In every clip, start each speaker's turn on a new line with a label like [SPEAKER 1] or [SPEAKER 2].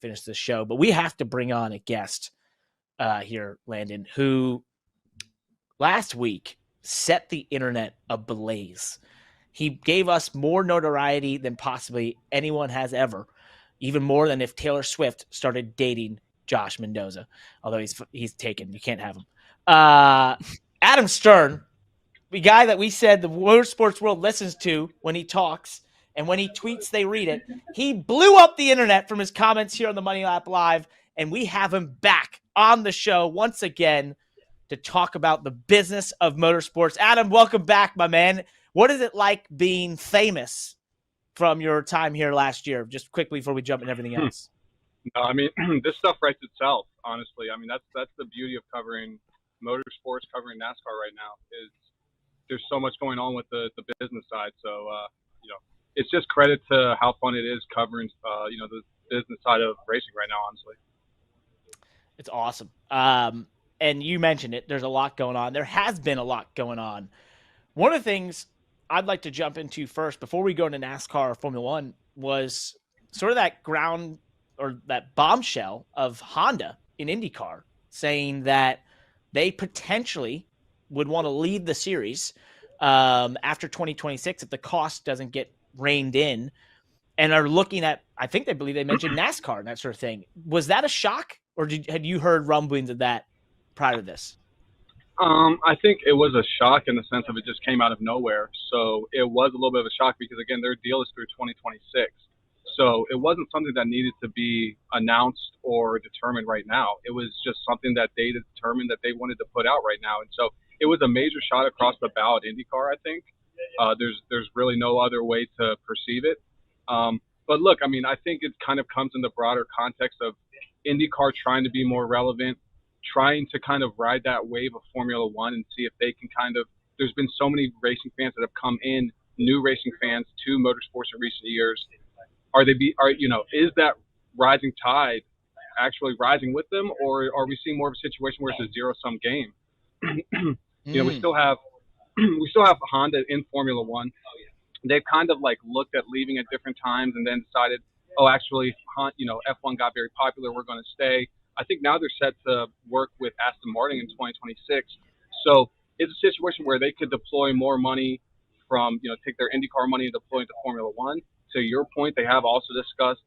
[SPEAKER 1] finish the show. But we have to bring on a guest here, Landon, who last week set the internet ablaze. He gave us more notoriety than possibly anyone has ever, even more than if Taylor Swift started dating Josh Mendoza, although he's taken. You can't have him. Adam Stern, the guy that we said the motorsports world listens to when he talks, and when he tweets, they read it. He blew up the internet from his comments here on the Money Lap Live, and we have him back on the show once again to talk about the business of motorsports. Adam, welcome back, my man. What is it like being famous from your time here last year? Just quickly before we jump into everything else.
[SPEAKER 2] No, I mean, this stuff writes itself, honestly. I mean, that's the beauty of covering motorsports, covering NASCAR right now, is there's so much going on with the business side. So, it's just credit to how fun it is covering, the business side of racing right now, honestly.
[SPEAKER 1] It's awesome. And you mentioned it. There's a lot going on. There has been a lot going on. One of the things I'd like to jump into first before we go into NASCAR or Formula One was sort of that ground or that bombshell of Honda in IndyCar saying that they potentially would want to leave the series after 2026 if the cost doesn't get reined in, and are looking at, I think they believe they mentioned NASCAR and that sort of thing. Was that a shock, or had you heard rumblings of that prior to this?
[SPEAKER 2] I think it was a shock in the sense of it just came out of nowhere. So it was a little bit of a shock because, again, their deal is through 2026. So it wasn't something that needed to be announced or determined right now. It was just something that they determined that they wanted to put out right now. And so it was a major shot across the bow at IndyCar, I think. There's really no other way to perceive it. But look, I mean, I think it kind of comes in the broader context of IndyCar trying to be more relevant, trying to kind of ride that wave of Formula One and see if they can there's been so many racing fans that have come in, new racing fans to motorsports in recent years. Is that rising tide actually rising with them, or are we seeing more of a situation where it's a zero-sum game? We still have Honda in Formula One. They've kind of looked at leaving at different times and then decided, actually, F1 got very popular, we're going to stay. I think now they're set to work with Aston Martin in 2026. So it's a situation where they could deploy more money from, take their IndyCar money and deploy it to Formula One. To your point, they have also discussed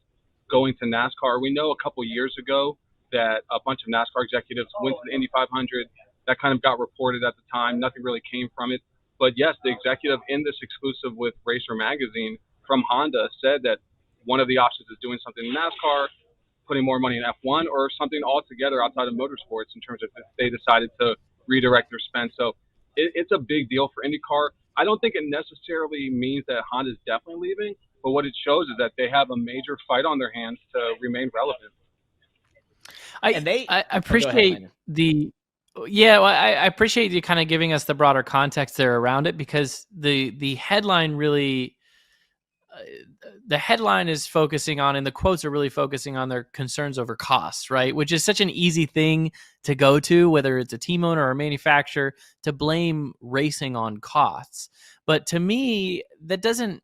[SPEAKER 2] going to NASCAR. We know a couple years ago that a bunch of NASCAR executives went to the Indy 500. That kind of got reported at the time. Nothing really came from it. But yes, the executive in this exclusive with Racer Magazine from Honda said that one of the options is doing something in NASCAR, putting more money in F1, or something altogether outside of motorsports in terms of if they decided to redirect their spend. So it's a big deal for IndyCar. I don't think it necessarily means that Honda's definitely leaving, but what it shows is that they have a major fight on their hands to remain relevant.
[SPEAKER 3] I appreciate I appreciate you kind of giving us the broader context there around it, because the headline really, the headline is focusing on, and the quotes are really focusing on their concerns over costs, right? Which is such an easy thing to go to, whether it's a team owner or a manufacturer, to blame racing on costs. But to me, that doesn't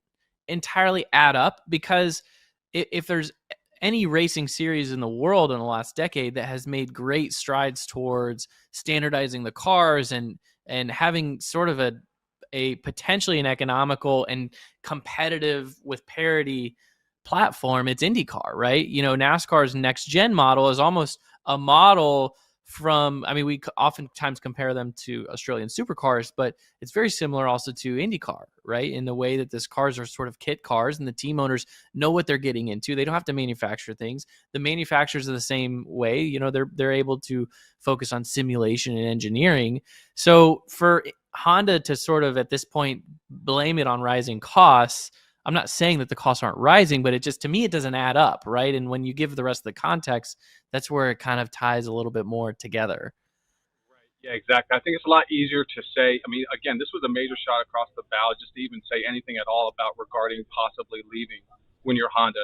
[SPEAKER 3] entirely add up, because if there's any racing series in the world in the last decade that has made great strides towards standardizing the cars and having sort of a potentially an economical and competitive with parity platform, it's IndyCar, right? NASCAR's next gen model is almost a model from, we oftentimes compare them to Australian Supercars, but it's very similar also to IndyCar, right? In the way that these cars are sort of kit cars, and the team owners know what they're getting into. They don't have to manufacture things. The manufacturers are the same way. They're able to focus on simulation and engineering. So for Honda to sort of at this point blame it on rising costs, I'm not saying that the costs aren't rising, but to me, it doesn't add up, right? And when you give the rest of the context, that's where it kind of ties a little bit more together.
[SPEAKER 2] Right. Yeah, exactly. I think it's a lot easier to say, again, this was a major shot across the bow, just to even say anything at all about regarding possibly leaving when you're Honda.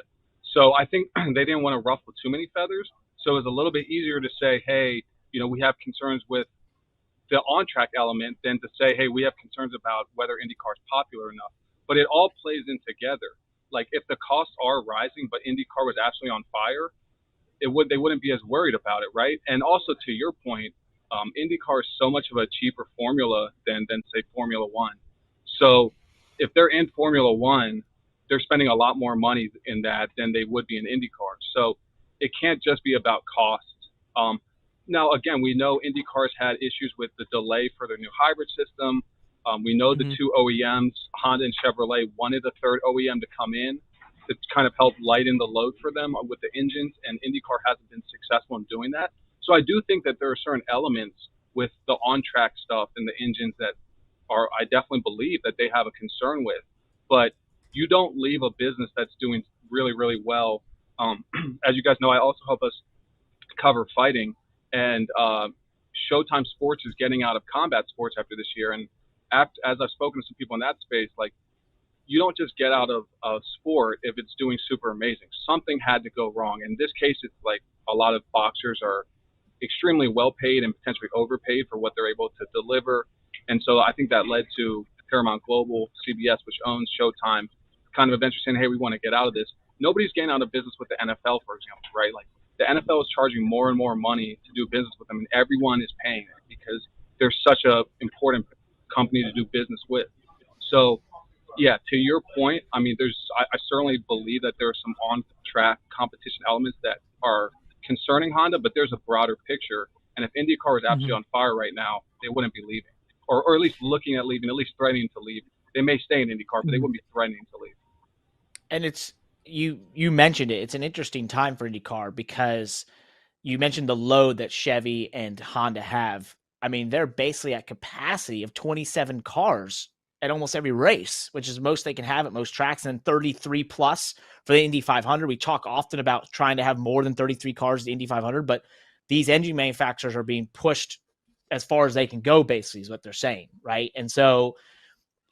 [SPEAKER 2] So I think they didn't want to ruffle too many feathers. So it was a little bit easier to say, hey, we have concerns with the on-track element than to say, hey, we have concerns about whether IndyCar is popular enough. But it all plays in together. Like, if the costs are rising, but IndyCar was absolutely on fire, they wouldn't be as worried about it, right? And also to your point, IndyCar is so much of a cheaper formula than say Formula One. So if they're in Formula One, they're spending a lot more money in that than they would be in IndyCar. So it can't just be about cost. Now, again, we know IndyCar's had issues with the delay for their new hybrid system. We know the two OEMs, Honda and Chevrolet, wanted a third OEM to come in to kind of help lighten the load for them with the engines, and IndyCar hasn't been successful in doing that. So I do think that there are certain elements with the on-track stuff and the engines that I definitely believe that they have a concern with. But you don't leave a business that's doing really, really well. As you guys know, I also help us cover fighting, and Showtime Sports is getting out of combat sports after this year. And as I've spoken to some people in that space, like, you don't just get out of a sport if it's doing super amazing. Something had to go wrong. In this case, it's like a lot of boxers are extremely well paid and potentially overpaid for what they're able to deliver. And so I think that led to Paramount Global, CBS, which owns Showtime, kind of eventually saying, hey, we want to get out of this. Nobody's getting out of business with the NFL, for example, right? Like, the NFL is charging more and more money to do business with them, and everyone is paying it because they're such an important company to do business with. So, yeah, to your point, I mean, I certainly believe that there are some on-track competition elements that are concerning Honda, but there's a broader picture. And if IndyCar was absolutely on fire right now, they wouldn't be leaving, or at least looking at leaving, at least threatening to leave. They may stay in IndyCar, but they wouldn't be threatening to leave.
[SPEAKER 1] And it's you mentioned it. It's an interesting time for IndyCar because you mentioned the load that Chevy and Honda have. I mean, they're basically at capacity of 27 cars at almost every race, which is most they can have at most tracks, and 33 plus for the Indy 500. We talk often about trying to have more than 33 cars at the Indy 500, but these engine manufacturers are being pushed as far as they can go, basically, is what they're saying, right? And so,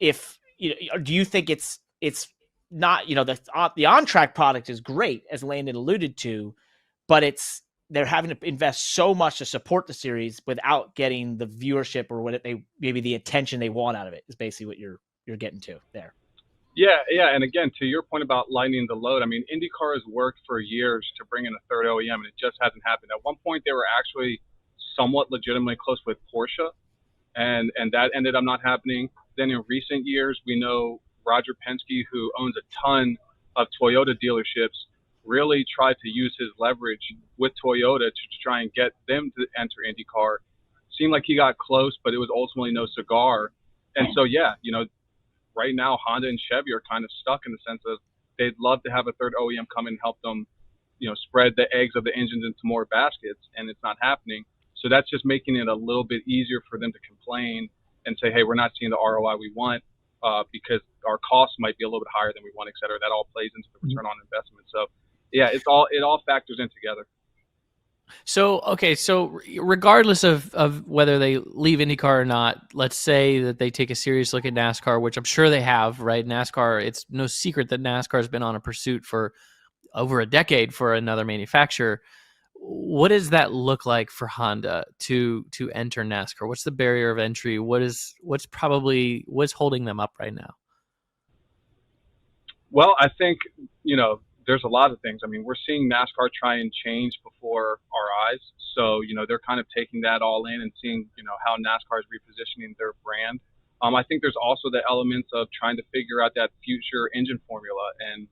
[SPEAKER 1] do you think it's not, the on-track product is great, as Landon alluded to, but they're having to invest so much to support the series without getting the viewership or maybe the attention they want out of it, is basically what you're getting to there.
[SPEAKER 2] Yeah. And again, to your point about lightening the load, I mean, IndyCar has worked for years to bring in a third OEM, and it just hasn't happened. At one point, they were actually somewhat legitimately close with Porsche, and that ended up not happening. Then in recent years, we know Roger Penske, who owns a ton of Toyota dealerships, really tried to use his leverage with Toyota to try and get them to enter IndyCar. Seemed like he got close, but it was ultimately no cigar. And so, yeah, right now Honda and Chevy are kind of stuck in the sense of they'd love to have a third OEM come in and help them, spread the eggs of the engines into more baskets, and it's not happening. So that's just making it a little bit easier for them to complain and say, hey, we're not seeing the ROI we want because our costs might be a little bit higher than we want, et cetera. That all plays into the return on investment. So, yeah, it all factors in together.
[SPEAKER 3] So regardless of whether they leave IndyCar or not, let's say that they take a serious look at NASCAR, which I'm sure they have, right? NASCAR, it's no secret that NASCAR has been on a pursuit for over a decade for another manufacturer. What does that look like for Honda to enter NASCAR? What's the barrier of entry? What's holding them up right now?
[SPEAKER 2] Well, I think, there's a lot of things. I mean, we're seeing NASCAR try and change before our eyes. So, they're kind of taking that all in and seeing, how NASCAR is repositioning their brand. I think there's also the elements of trying to figure out that future engine formula. And,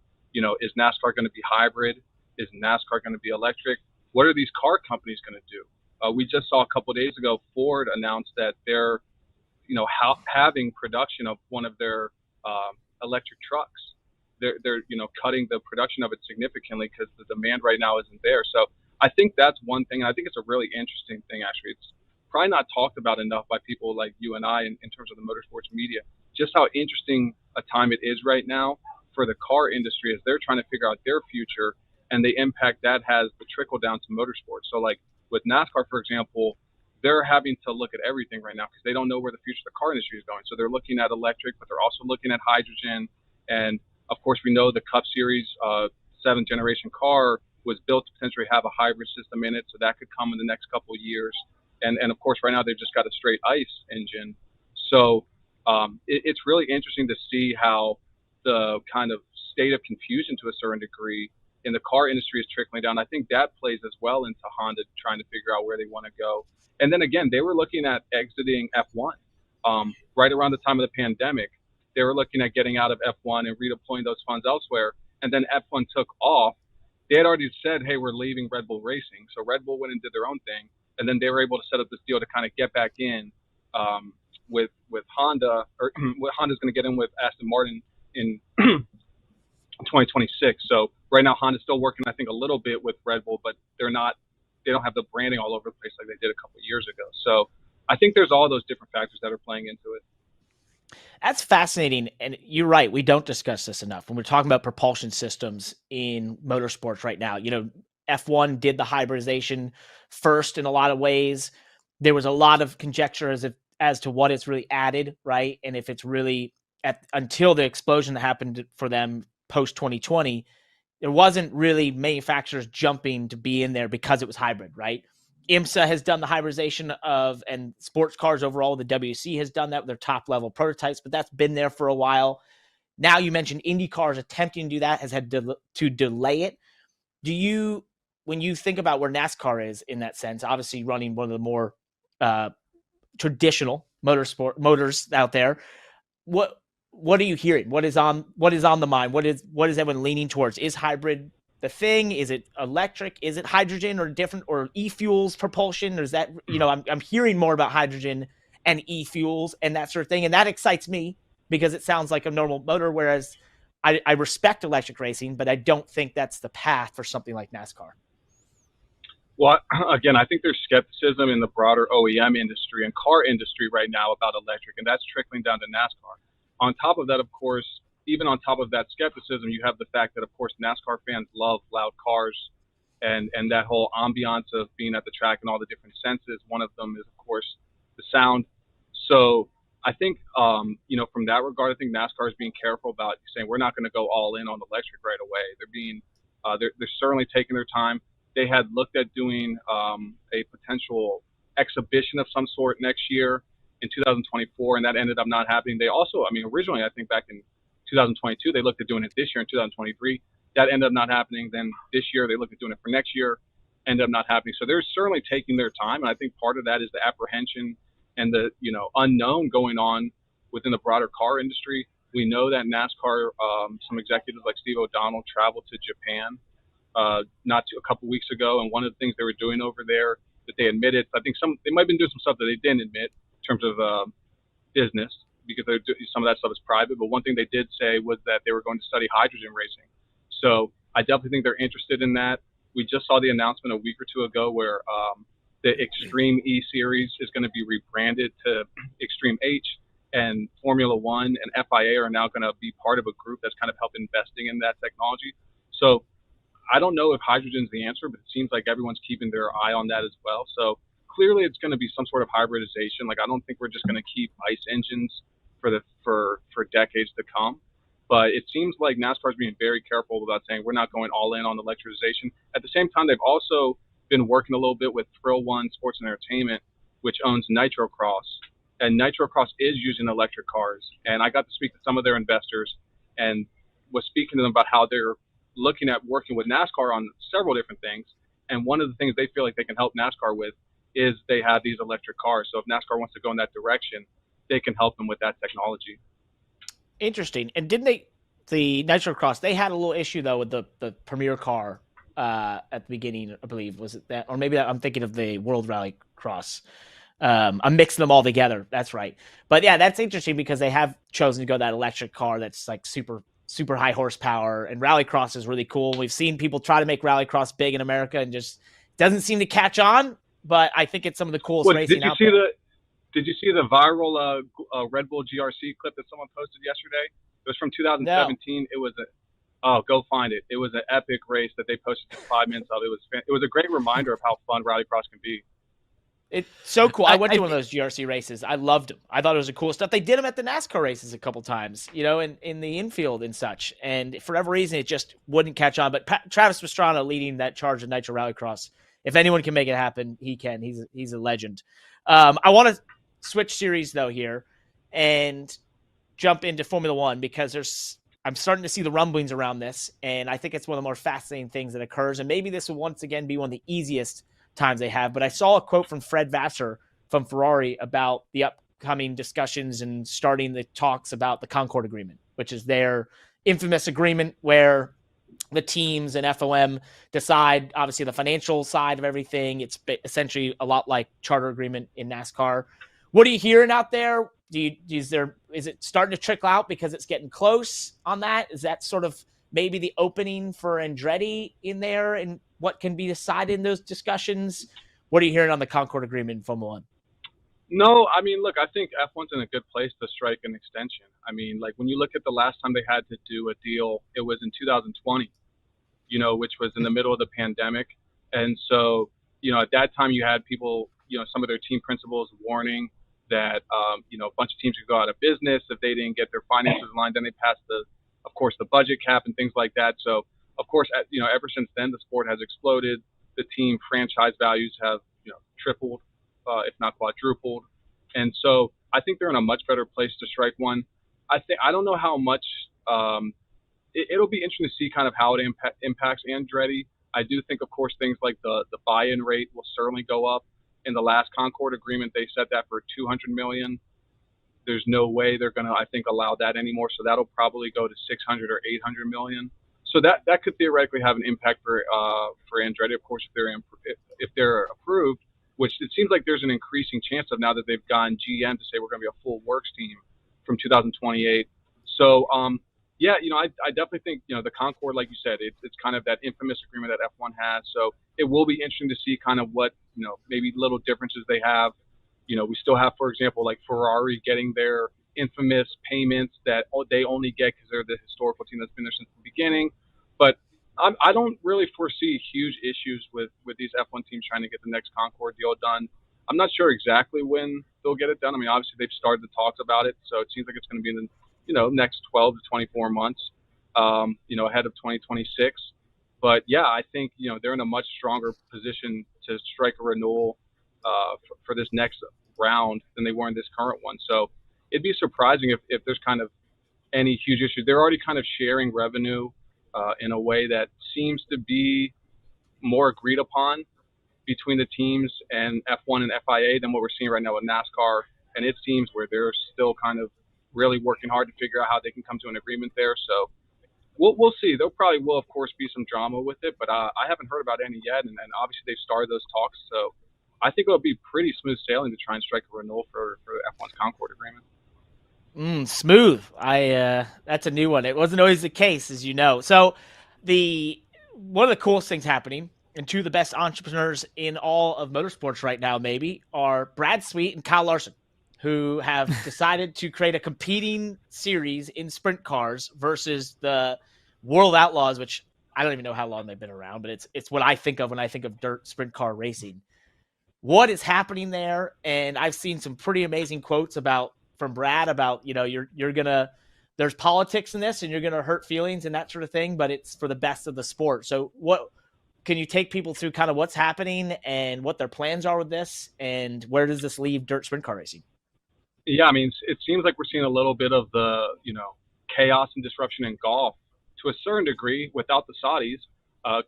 [SPEAKER 2] is NASCAR going to be hybrid? Is NASCAR going to be electric? What are these car companies going to do? We just saw a couple of days ago, Ford announced that they're, having production of one of their electric trucks. They're cutting the production of it significantly because the demand right now isn't there. So I think that's one thing. And I think it's a really interesting thing, actually. It's probably not talked about enough by people like you and I in terms of the motorsports media, just how interesting a time it is right now for the car industry as they're trying to figure out their future and the impact that has the trickle down to motorsports. So like with NASCAR, for example, they're having to look at everything right now because they don't know where the future of the car industry is going. So they're looking at electric, but they're also looking at hydrogen. And of course, we know the Cup Series 7th generation car was built to potentially have a hybrid system in it, so that could come in the next couple of years. And of course, right now they've just got a straight ICE engine. So it's really interesting to see how the kind of state of confusion to a certain degree in the car industry is trickling down. I think that plays as well into Honda trying to figure out where they want to go. And then again, they were looking at exiting F1 right around the time of the pandemic. They were looking at getting out of F1 and redeploying those funds elsewhere. And then F1 took off. They had already said, hey, we're leaving Red Bull Racing. So Red Bull went and did their own thing. And then they were able to set up this deal to kind of get back in with Honda, or what Honda's going to get in with Aston Martin in 2026. So right now Honda's still working, I think, a little bit with Red Bull, but they don't have the branding all over the place like they did a couple of years ago. So I think there's all those different factors that are playing into it.
[SPEAKER 1] That's fascinating. And you're right. We don't discuss this enough when we're talking about propulsion systems in motorsports right now. F1 did the hybridization first in a lot of ways. There was a lot of conjecture as to what it's really added, right? And if it's really until the explosion that happened for them post 2020, there wasn't really manufacturers jumping to be in there because it was hybrid, right? IMSA has done the hybridization and sports cars overall. The WC has done that with their top level prototypes, but that's been there for a while. Now you mentioned Indycar is attempting to do that, has had to delay it. When you think about where NASCAR is in that sense, obviously running one of the more traditional motors out there, what are you hearing? What is on the mind? What is everyone leaning towards? Is hybrid the thing? Is it electric? Is it hydrogen or different, or e-fuels propulsion? Or is that, I'm hearing more about hydrogen and e-fuels and that sort of thing. And that excites me because it sounds like a normal motor. Whereas I respect electric racing, but I don't think that's the path for something like NASCAR.
[SPEAKER 2] Well, again, I think there's skepticism in the broader OEM industry and car industry right now about electric, and that's trickling down to NASCAR. On top of that, of course, even on top of that skepticism, you have the fact that, of course, NASCAR fans love loud cars and that whole ambiance of being at the track and all the different senses. One of them is, of course, the sound. So I think, from that regard, I think NASCAR is being careful about saying we're not going to go all in on electric right away. They're certainly taking their time. They had looked at doing a potential exhibition of some sort next year in 2024, and that ended up not happening. They also, originally, I think back in 2022, they looked at doing it this year in 2023. That ended up not happening. Then this year, they looked at doing it for next year, ended up not happening. So they're certainly taking their time, and I think part of that is the apprehension and the unknown going on within the broader car industry. We know that NASCAR, some executives like Steve O'Donnell traveled to Japan a couple weeks ago, and one of the things they were doing over there that they admitted, I think they might have been doing some stuff that they didn't admit in terms of business, because some of that stuff is private. But one thing they did say was that they were going to study hydrogen racing. So I definitely think they're interested in that. We just saw the announcement a week or two ago where the Extreme E Series is going to be rebranded to Extreme H, and Formula One and FIA are now going to be part of a group that's kind of helped investing in that technology. So I don't know if hydrogen is the answer, but it seems like everyone's keeping their eye on that as well. So clearly it's going to be some sort of hybridization. Like, I don't think we're just going to keep ICE engines for decades to come. But it seems like NASCAR is being very careful about saying we're not going all in on electrification. At the same time, they've also been working a little bit with Thrill One Sports and Entertainment, which owns Nitrocross. And Nitrocross is using electric cars. And I got to speak to some of their investors and was speaking to them about how they're looking at working with NASCAR on several different things. And one of the things they feel like they can help NASCAR with is they have these electric cars. So if NASCAR wants to go in that direction, they can help them with that technology.
[SPEAKER 1] Interesting. And the Nitrocross, they had a little issue though with the Premier car at the beginning, I believe. Was it that? Or maybe I'm thinking of the World Rally Cross. I'm mixing them all together. That's right. But yeah, that's interesting because they have chosen to go that electric car that's like super high horsepower, and Rallycross is really cool. We've seen people try to make Rallycross big in America and just doesn't seem to catch on, but I think it's some of the coolest racing out there.
[SPEAKER 2] Did you see the viral Red Bull GRC clip that someone posted yesterday? It was from 2017. No. Go find it. It was an epic race that they posted 5 minutes of. It was a great reminder of how fun Rallycross can be.
[SPEAKER 1] It's so cool. I went to one of those GRC races. I loved them. I thought it was a cool stuff. They did them at the NASCAR races a couple times, in the infield and such. And for whatever reason, it just wouldn't catch on. But Travis Pastrana leading that charge of Nitro Rallycross. If anyone can make it happen, he can. He's a legend. I want to switch series though here and jump into Formula One because there's I'm starting to see the rumblings around this, and I think it's one of the more fascinating things that occurs. And maybe this will once again be one of the easiest times they have. But I saw a quote from Fred Vassar from Ferrari about the upcoming discussions and starting the talks about the Concorde Agreement, which is their infamous agreement where the teams and FOM decide, obviously, the financial side of everything. It's essentially a lot like charter agreement in NASCAR. What are you hearing out there? Is it starting to trickle out because it's getting close on that? Is that sort of maybe the opening for Andretti in there and what can be decided in those discussions? What are you hearing on the Concorde Agreement in Formula One?
[SPEAKER 2] No, I mean, look, I think F1's in a good place to strike an extension. I mean, like when you look at the last time they had to do a deal, it was in 2020, which was in the middle of the pandemic. And so, at that time you had people, some of their team principals warning that, a bunch of teams could go out of business if they didn't get their finances in line. Then they passed of course, the budget cap and things like that. So, of course, ever since then, the sport has exploded. The team franchise values have, tripled, if not quadrupled. And so I think they're in a much better place to strike one. I don't know how much it'll be interesting to see kind of how it impacts Andretti. I do think, of course, things like the buy-in rate will certainly go up. In the last Concorde Agreement, they set that for $200 million. There's no way they're going to, I think, allow that anymore. So that'll probably go to 600 or 800 million. So that could theoretically have an impact for Andretti, of course, if they're approved, which it seems like there's an increasing chance of now that they've gotten GM to say we're going to be a full works team from 2028. So, I definitely think, the Concorde, like you said, it's kind of that infamous agreement that F1 has. So it will be interesting to see kind of what, maybe little differences they have. We still have, for example, like Ferrari getting their infamous payments that they only get because they're the historical team that's been there since the beginning. But I don't really foresee huge issues with these F1 teams trying to get the next Concorde deal done. I'm not sure exactly when they'll get it done. I mean, obviously they've started the talks about it, so it seems like it's going to be in the next 12 to 24 months, ahead of 2026. But yeah, I think they're in a much stronger position to strike a renewal for this next round than they were in this current one. So it'd be surprising if there's kind of any huge issues. They're already kind of sharing revenue in a way that seems to be more agreed upon between the teams and F1 and FIA than what we're seeing right now with NASCAR and its teams, where they're still kind of really working hard to figure out how they can come to an agreement there. So we'll see. There probably will, of course, be some drama with it, but I haven't heard about any yet, and obviously they've started those talks. So I think it'll be pretty smooth sailing to try and strike a renewal for F1's Concorde Agreement.
[SPEAKER 1] Smooth. That's a new one. It wasn't always the case, as you know. So one of the coolest things happening, and two of the best entrepreneurs in all of motorsports right now, maybe, are Brad Sweet and Kyle Larson, who have decided to create a competing series in sprint cars versus the World Outlaws, which I don't even know how long they've been around, but it's what I think of when I think of dirt sprint car racing. What is happening there? And I've seen some pretty amazing quotes from Brad about, you're gonna, there's politics in this and you're gonna hurt feelings and that sort of thing, but it's for the best of the sport. So what can you take people through kind of what's happening and what their plans are with this, and where does this leave dirt sprint car racing?
[SPEAKER 2] Yeah, I mean, it seems like we're seeing a little bit of the, chaos and disruption in golf to a certain degree without the Saudis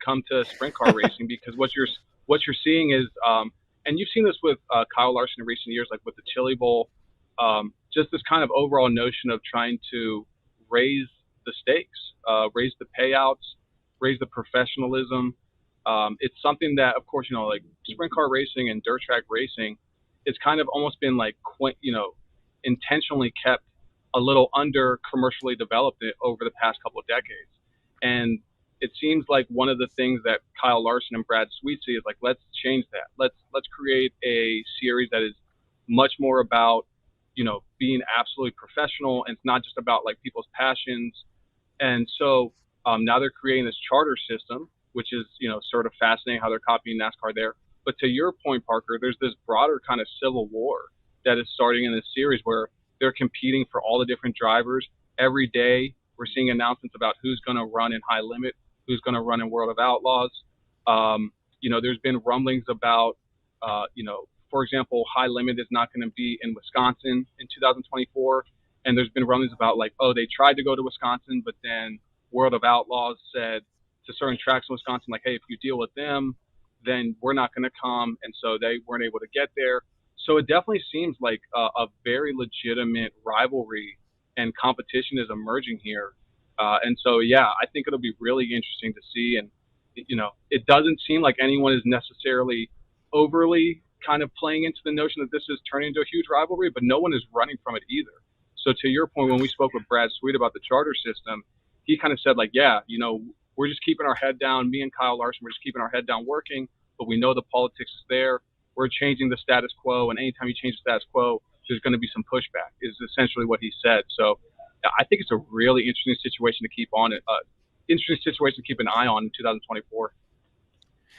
[SPEAKER 2] come to sprint car racing, because what you're seeing is, and you've seen this with Kyle Larson in recent years, like with the Chili Bowl, just this kind of overall notion of trying to raise the stakes, raise the payouts, raise the professionalism. It's something that, of course, like sprint car racing and dirt track racing, it's kind of almost been like, intentionally kept a little under commercially developed over the past couple of decades. And it seems like one of the things that Kyle Larson and Brad Sweet see is like, let's change that. Let's create a series that is much more about, being absolutely professional, and it's not just about like people's passions. And so now they're creating this charter system, which is, sort of fascinating how they're copying NASCAR there. But to your point, Parker, there's this broader kind of civil war that is starting in this series where they're competing for all the different drivers. Every day we're seeing announcements about who's going to run in High Limit, who's going to run in World of Outlaws. There's been rumblings about, for example, High Limit is not going to be in Wisconsin in 2024. And there's been rumblings about like, oh, they tried to go to Wisconsin, but then World of Outlaws said to certain tracks in Wisconsin, like, hey, if you deal with them, then we're not going to come. And so they weren't able to get there. So it definitely seems like a very legitimate rivalry and competition is emerging here. And so, yeah, I think it'll be really interesting to see. And, it doesn't seem like anyone is necessarily overly kind of playing into the notion that this is turning into a huge rivalry, but no one is running from it either. So to your point, when we spoke with Brad Sweet about the charter system, he kind of said like, yeah, we're just keeping our head down. Me and Kyle Larson, we're just keeping our head down working, but we know the politics is there. We're changing the status quo, and anytime you change the status quo, there's going to be some pushback, is essentially what he said. So I think it's a really interesting situation to keep on it. Interesting situation to keep an eye on in 2024.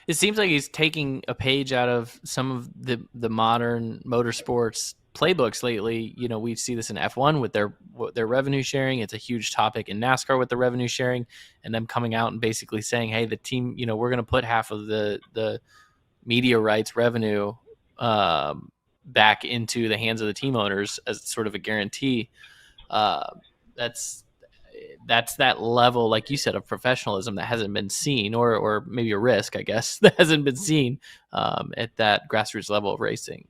[SPEAKER 3] It seems like he's taking a page out of some of the modern motorsports playbooks lately. We see this in F1 with their revenue sharing. It's a huge topic in NASCAR with the revenue sharing, and them coming out and basically saying, hey, the team, we're going to put half of the media rights revenue back into the hands of the team owners as sort of a guarantee. That's that level, like you said, of professionalism that hasn't been seen, or maybe a risk, I guess, that hasn't been seen at that grassroots level of racing.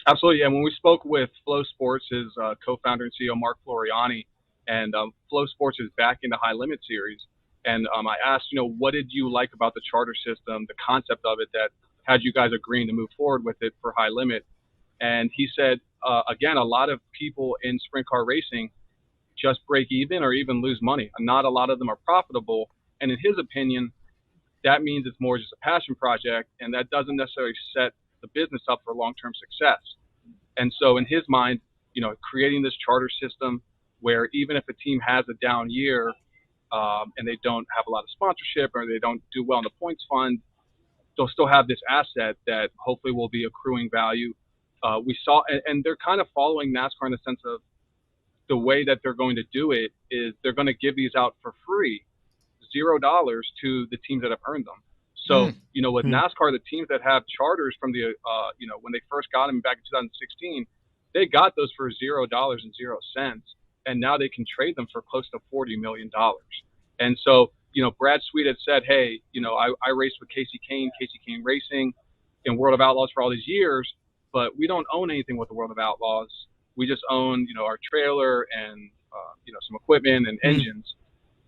[SPEAKER 2] Absolutely. And when we spoke with Flow Sports, his co-founder and CEO, Mark Floriani, and Flow Sports is back in the High Limit series. And I asked, what did you like about the charter system, the concept of it that had you guys agreeing to move forward with it for High Limit? And he said, again, a lot of people in sprint car racing just break even or even lose money. Not a lot of them are profitable. And in his opinion, that means it's more just a passion project, and that doesn't necessarily set the business up for long-term success. And so in his mind, creating this charter system where even if a team has a down year and they don't have a lot of sponsorship or they don't do well in the points fund, they'll still have this asset that hopefully will be accruing value. We saw, and they're kind of following NASCAR in the sense of the way that they're going to do it is they're going to give these out for free, $0 to the teams that have earned them. So, with NASCAR, the teams that have charters from the, when they first got them back in 2016, they got those for $0.00. And now they can trade them for close to $40 million. And so, Brad Sweet had said, hey, I raced with Casey Kane Racing in World of Outlaws for all these years, but we don't own anything with the World of Outlaws. We just own, our trailer and, some equipment and engines.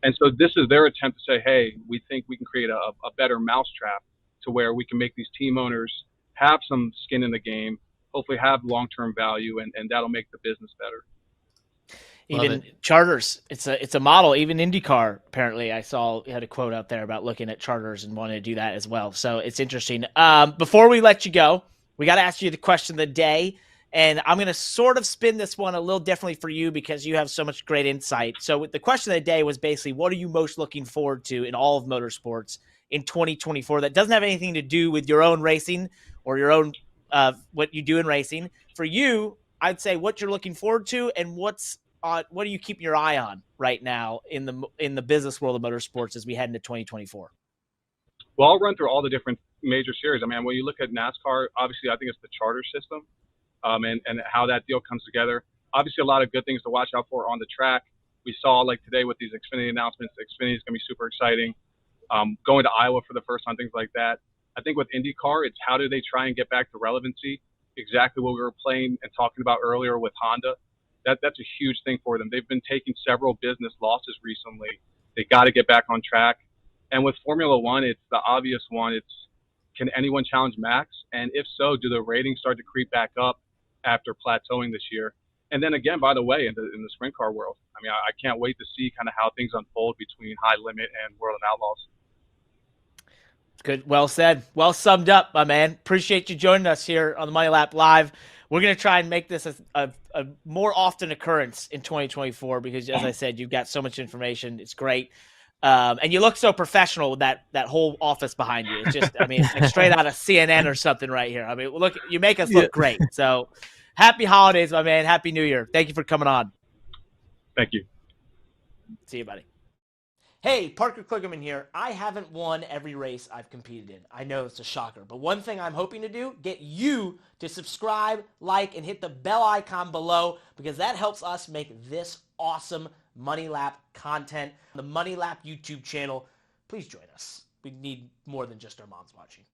[SPEAKER 2] And so this is their attempt to say, hey, we think we can create a better mousetrap to where we can make these team owners have some skin in the game, hopefully have long-term value, and that'll make the business better.
[SPEAKER 1] Even charters, it's a model. Even IndyCar, apparently, I saw had a quote out there about looking at charters and wanting to do that as well. So it's interesting. Before we let you go, we got to ask you the question of the day. And I'm going to sort of spin this one a little differently for you because you have so much great insight. So the question of the day was basically, what are you most looking forward to in all of motorsports in 2024 that doesn't have anything to do with your own racing or your own what you do in racing? For you, I'd say what you're looking forward to and what are you keeping your eye on right now in the business world of motorsports as we head into 2024?
[SPEAKER 2] Well, I'll run through all the different major series. I mean, when you look at NASCAR, obviously I think it's the charter system. And how that deal comes together. Obviously, a lot of good things to watch out for on the track. We saw, like today with these Xfinity announcements, Xfinity is going to be super exciting. Going to Iowa for the first time, things like that. I think with IndyCar, it's how do they try and get back to relevancy, exactly what we were playing and talking about earlier with Honda. That's a huge thing for them. They've been taking several business losses recently. They got to get back on track. And with Formula One, it's the obvious one. It's, can anyone challenge Max? And if so, do the ratings start to creep back up after plateauing this year? And then again, by the way, in the sprint car world, I mean, I can't wait to see kind of how things unfold between High Limit and World of Outlaws.
[SPEAKER 1] Good. Well said. Well summed up, my man. Appreciate you joining us here on the Money Lap Live. We're going to try and make this a more often occurrence in 2024 because, as I said, you've got so much information. It's great. And you look so professional with that whole office behind you. It's just, I mean, it's like straight out of CNN or something right here. I mean, look, you make us look great. So happy holidays, my man. Happy New Year. Thank you for coming on.
[SPEAKER 2] Thank you.
[SPEAKER 1] See you, buddy. Hey, Parker Kligerman here. I haven't won every race I've competed in. I know it's a shocker, but one thing I'm hoping to do, get you to subscribe, like, and hit the bell icon below, because that helps us make this awesome Money Lap content. The Money Lap YouTube channel, please join us. We need more than just our moms watching.